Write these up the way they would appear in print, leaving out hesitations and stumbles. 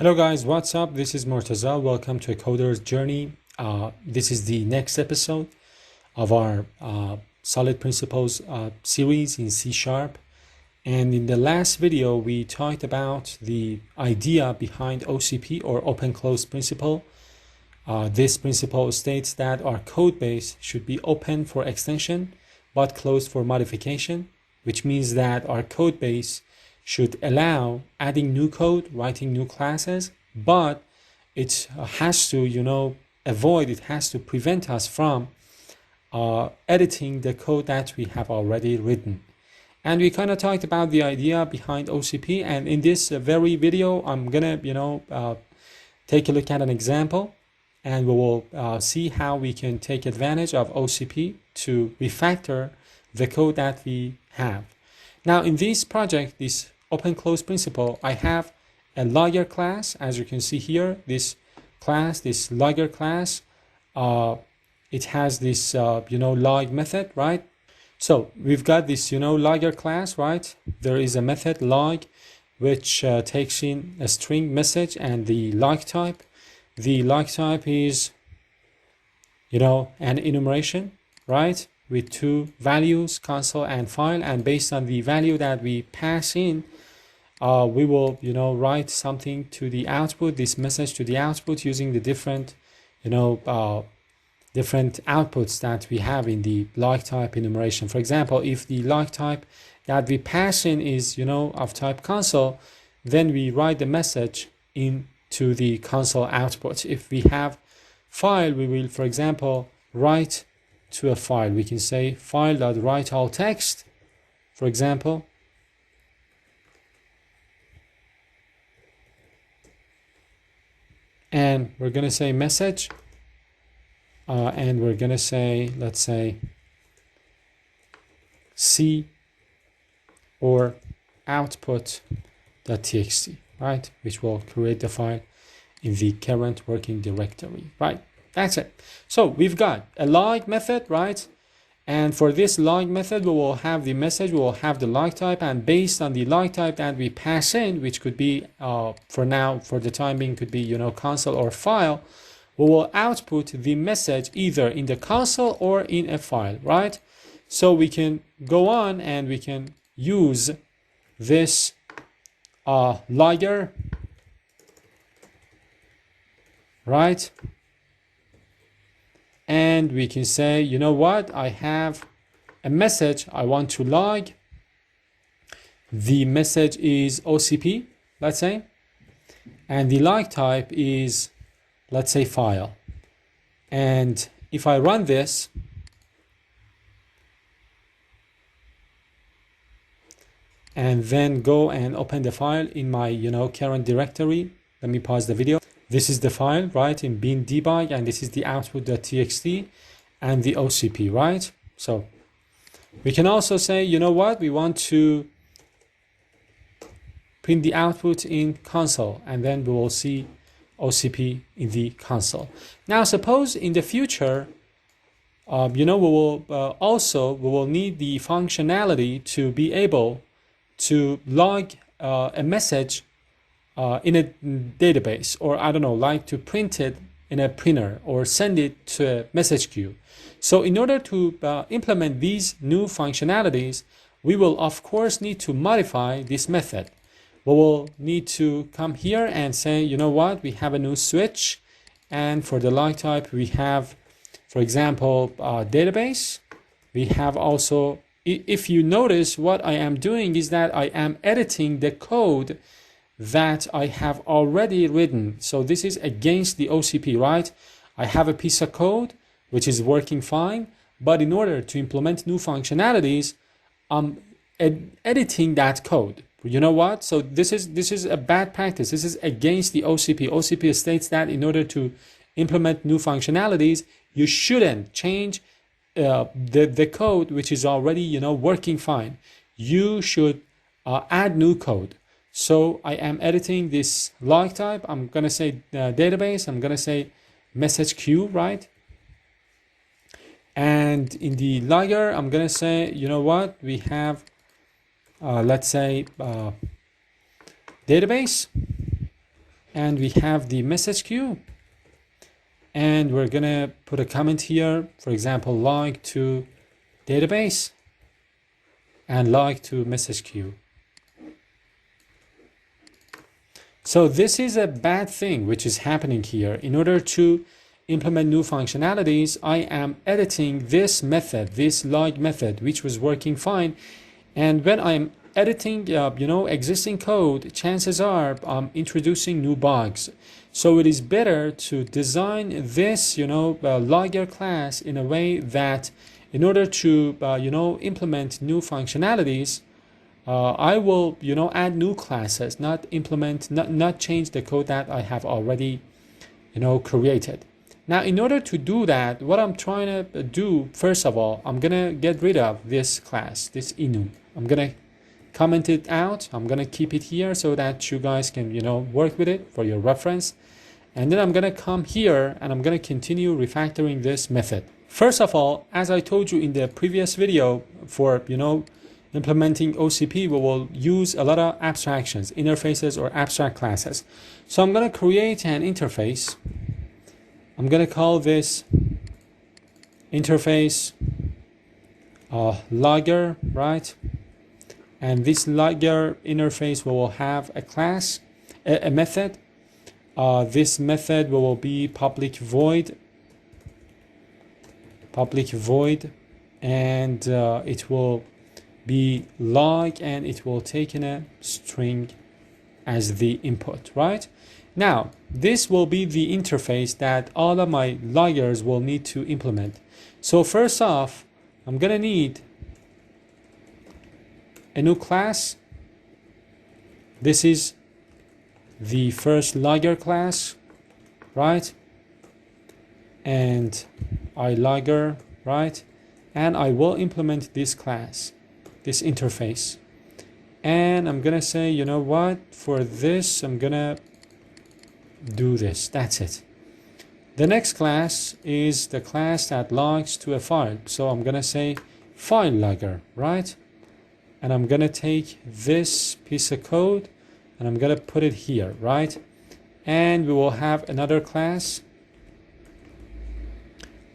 Hello guys, what's up? This is Murtaza. Welcome to a Coder's Journey. This is the next episode of our Solid Principles series in C#. And in the last video, we talked about the idea behind OCP or Open Close Principle. This principle states that our code base should be open for extension, but closed for modification, which means that our code base should allow adding new code, writing new classes, but it has to, it has to prevent us from editing the code that we have already written. And we kind of talked about the idea behind OCP. And in this very video, I'm gonna, take a look at an example, and we will see how we can take advantage of OCP to refactor the code that we have. Now, in this project, this Open Close Principle, I have a logger class. As you can see here, this class, this logger class, it has this, log method, right? So we've got this, logger class, right? There is a method log, which takes in a string message and the log type. The log type is, an enumeration, right? With two values, console and file. And based on the value that we pass in, we will, write something to the output, this message to the output using the different, different outputs that we have in the log type enumeration. For example, if the log type that we pass in is, of type console, then we write the message into the console output. If we have file, we will, for example, write to a file. We can say file.write all text, for example. And we're going to say message, and we're going to say, let's say, C or output.txt, right? Which will create the file in the current working directory, right? That's it. So we've got a log method, right? And for this log method, we will have the message, we will have the log type, and based on the log type that we pass in, which could be, for now, for the time being, could be, console or file, we will output the message either in the console or in a file, right? So we can go on and we can use this logger, right? And we can say, you know what, I have a message I want to log. The message is OCP, let's say. And the log type is, let's say, file. And if I run this, and then go and open the file in my, current directory, let me pause the video. This is the file, right, in bin debug, and this is the output.txt and the OCP, right? So we can also say, you know what, we want to print the output in console, and then we will see OCP in the console. Now, suppose in the future, we will need the functionality to be able to log a message in a database, or I don't know, like to print it in a printer or send it to a message queue. So in order to implement these new functionalities, we will of course need to modify this method. We will need to come here and say, you know what, we have a new switch, and for the log type we have, for example, database. We have also, if you notice, what I am doing is that I am editing the code that I have already written. So this is against the OCP, right? I have a piece of code which is working fine, but in order to implement new functionalities, I'm editing that code. You know what? So this is a bad practice. This is against the OCP. OCP states that in order to implement new functionalities, you shouldn't change the code which is already, working fine. You should add new code. So I am editing this log type. I'm going to say database. I'm going to say message queue, right? And in the logger, I'm going to say, you know what? We have, let's say, database. and we have the message queue, and we're gonna put a comment here, for example, log to database and log to message queue. So this is a bad thing which is happening here. In order to implement new functionalities, I am editing this method, this log method, which was working fine. And when I'm editing, existing code, chances are I'm introducing new bugs. So it is better to design this, logger class in a way that, in order to, implement new functionalities, I will, add new classes, not change the code that I have already, created. Now, in order to do that, what I'm trying to do, first of all, I'm going to get rid of this class, this enum. I'm going to comment it out. I'm going to keep it here so that you guys can, work with it for your reference. And then I'm going to come here and I'm going to continue refactoring this method. First of all, as I told you in the previous video, for, implementing OCP, we will use a lot of abstractions, interfaces, or abstract classes. So I'm going to create an interface. I'm going to call this interface logger, right? And this logger interface will have a class, a method. This method will be public void, and it will be log, and it will take in a string as the input, right? Now, this will be the interface that all of my loggers will need to implement. So first off, I'm gonna need a new class. This is the first logger class, right? And iLogger, right? And I will implement this class, this interface. And I'm gonna say, you know what, for this I'm gonna do this. That's it. The next class is the class that logs to a file. So I'm gonna say file logger, right? And I'm gonna take this piece of code and I'm gonna put it here, right? And we will have another class.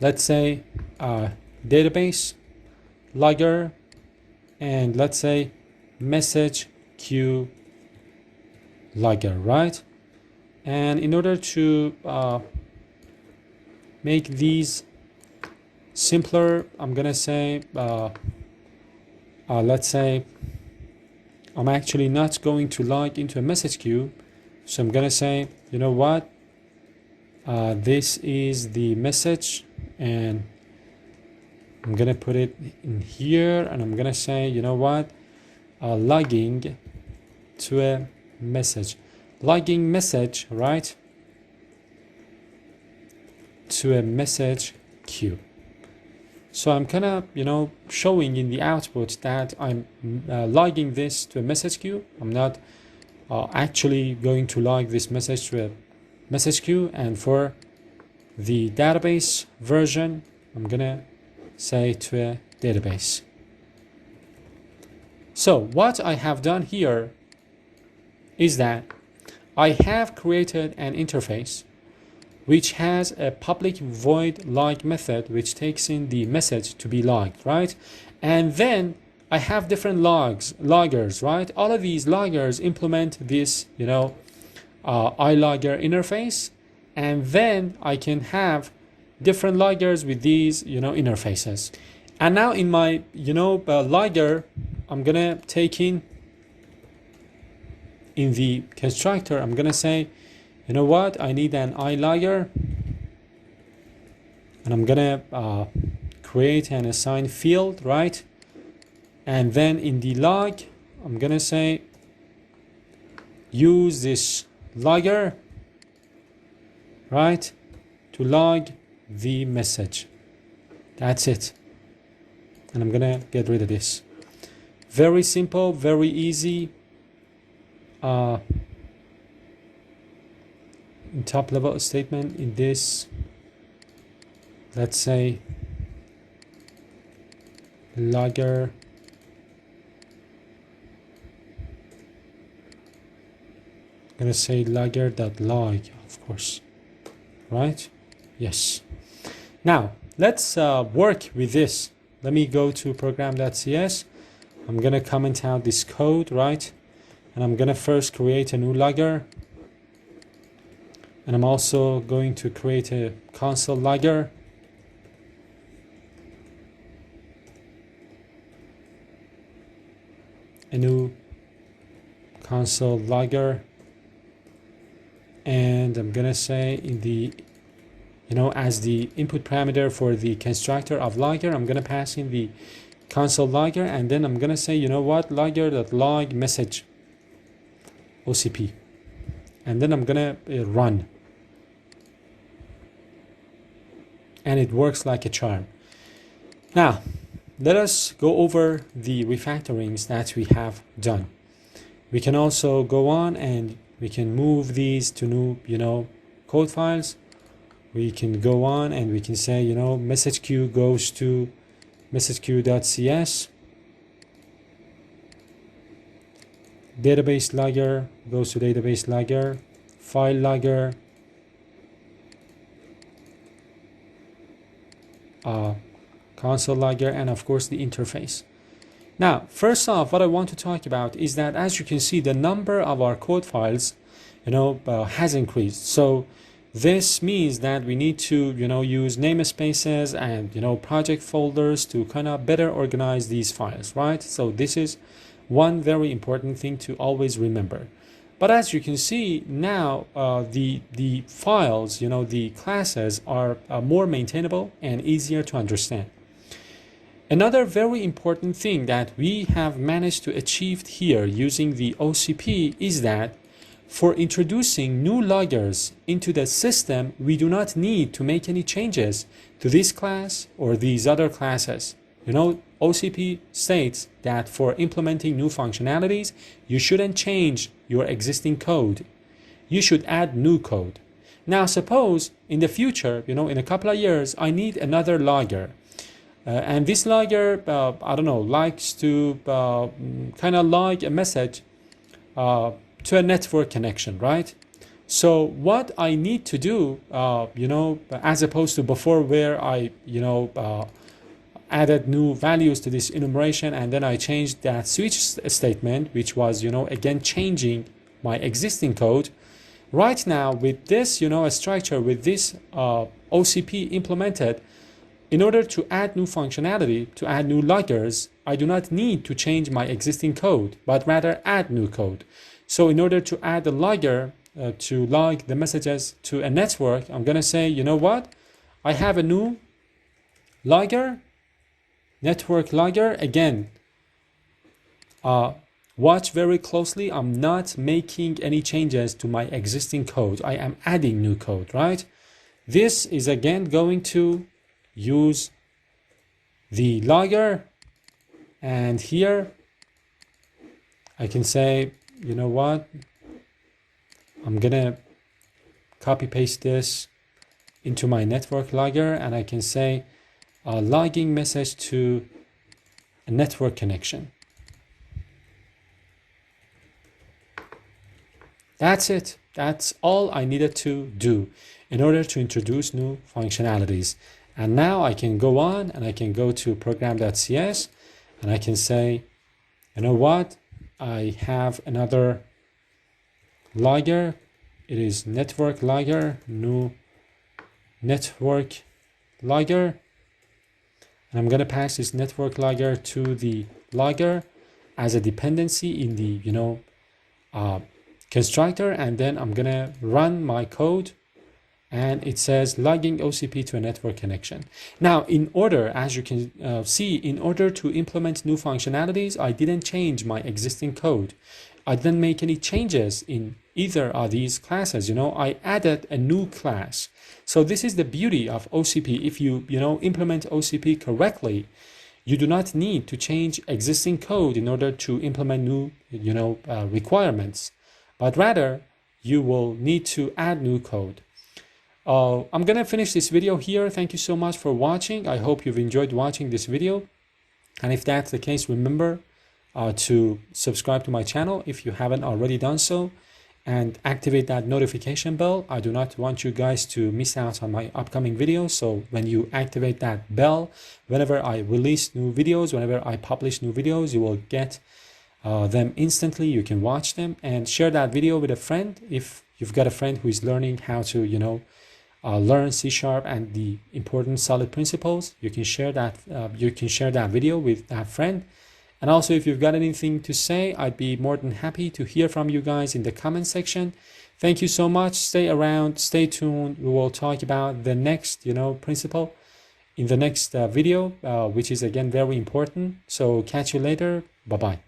Let's say database logger, and let's say message queue logger, right? And in order to make these simpler, I'm gonna say let's say I'm actually not going to log into a message queue, so I'm gonna say, you know what, this is the message, and I'm gonna put it in here, and I'm gonna say, you know what, logging to a message, logging message, right, to a message queue. So I'm kind of, showing in the output that I'm logging this to a message queue. I'm not actually going to log this message to a message queue. And for the database version, I'm gonna say to a database. So what I have done here is that I have created an interface which has a public void log method which takes in the message to be logged, right? And then I have different loggers, right? All of these loggers implement this, iLogger interface, and then I can have different loggers with these, interfaces. And now in my, logger, I'm gonna take in the constructor, I'm gonna say, you know what, I need an iLogger, and I'm gonna create and assign field, right? And then in the log, I'm gonna say use this logger, right, to log the message. That's it. And I'm gonna get rid of this. Very simple, very easy. Top level statement in this, let's say logger I'm going to say logger.log, of course, right? Yes. Now, let's work with this. Let me go to program.cs. I'm going to comment out this code, right? And I'm going to first create a new logger. And I'm also going to create a console logger. A new console logger. And I'm going to say in the, as the input parameter for the constructor of logger, I'm going to pass in the console logger. And then I'm going to say, logger.log message OCP. And then I'm going to run. And it works like a charm. Now, let us go over the refactorings that we have done. We can also go on and we can move these to new, code files. We can go on and we can say, message queue goes to message queue.cs. Database logger goes to database logger. File logger. Console logger, and of course the interface. Now, first off, what I want to talk about is that, as you can see, the number of our code files, has increased. So this means that we need to, use namespaces and, project folders to kind of better organize these files, right? So this is one very important thing to always remember. But as you can see now, the files, the classes are more maintainable and easier to understand. Another very important thing that we have managed to achieve here using the OCP is that for introducing new loggers into the system, we do not need to make any changes to this class or these other classes. OCP states that for implementing new functionalities, you shouldn't change your existing code. You should add new code. Now, suppose in the future, in a couple of years, I need another logger. And this logger, likes to kind of log a message to a network connection, right? So what I need to do, as opposed to before where I, added new values to this enumeration and then I changed that switch statement, which was, again, changing my existing code. Right now with this, a structure with this OCP implemented, in order to add new functionality, to add new loggers, I do not need to change my existing code, but rather add new code. So in order to add a logger to log the messages to a network, I'm going to say, I have a new logger, network logger. Again, watch very closely. I'm not making any changes to my existing code. I am adding new code, right? This is again going to use the logger, and here I can say, I'm gonna copy paste this into my network logger, and I can say logging message to a network connection. That's it. That's all I needed to do in order to introduce new functionalities. And now I can go on and I can go to program.cs and I can say, I have another logger. It is network logger, new network logger. And I'm going to pass this network logger to the logger as a dependency in the, constructor. And then I'm going to run my code. And it says logging OCP to a network connection. Now, in order, as you can see, in order to implement new functionalities, I didn't change my existing code. I didn't make any changes in either of these classes. I added a new class. So this is the beauty of OCP. If you, implement OCP correctly, you do not need to change existing code in order to implement new, requirements, but rather you will need to add new code. I'm going to finish this video here. Thank you so much for watching. I hope you've enjoyed watching this video. And if that's the case, remember to subscribe to my channel if you haven't already done so. and activate that notification bell. I do not want you guys to miss out on my upcoming videos. So when you activate that bell, whenever I release new videos, whenever I publish new videos, you will get them instantly. You can watch them, and share that video with a friend. If you've got a friend who is learning how to, learn C# and the important solid principles, you can share that. You can share that video with that friend. And also, if you've got anything to say, I'd be more than happy to hear from you guys in the comment section. Thank you so much. Stay around, stay tuned. We will talk about the next, principle in the next video, which is again very important. So catch you later. Bye-bye.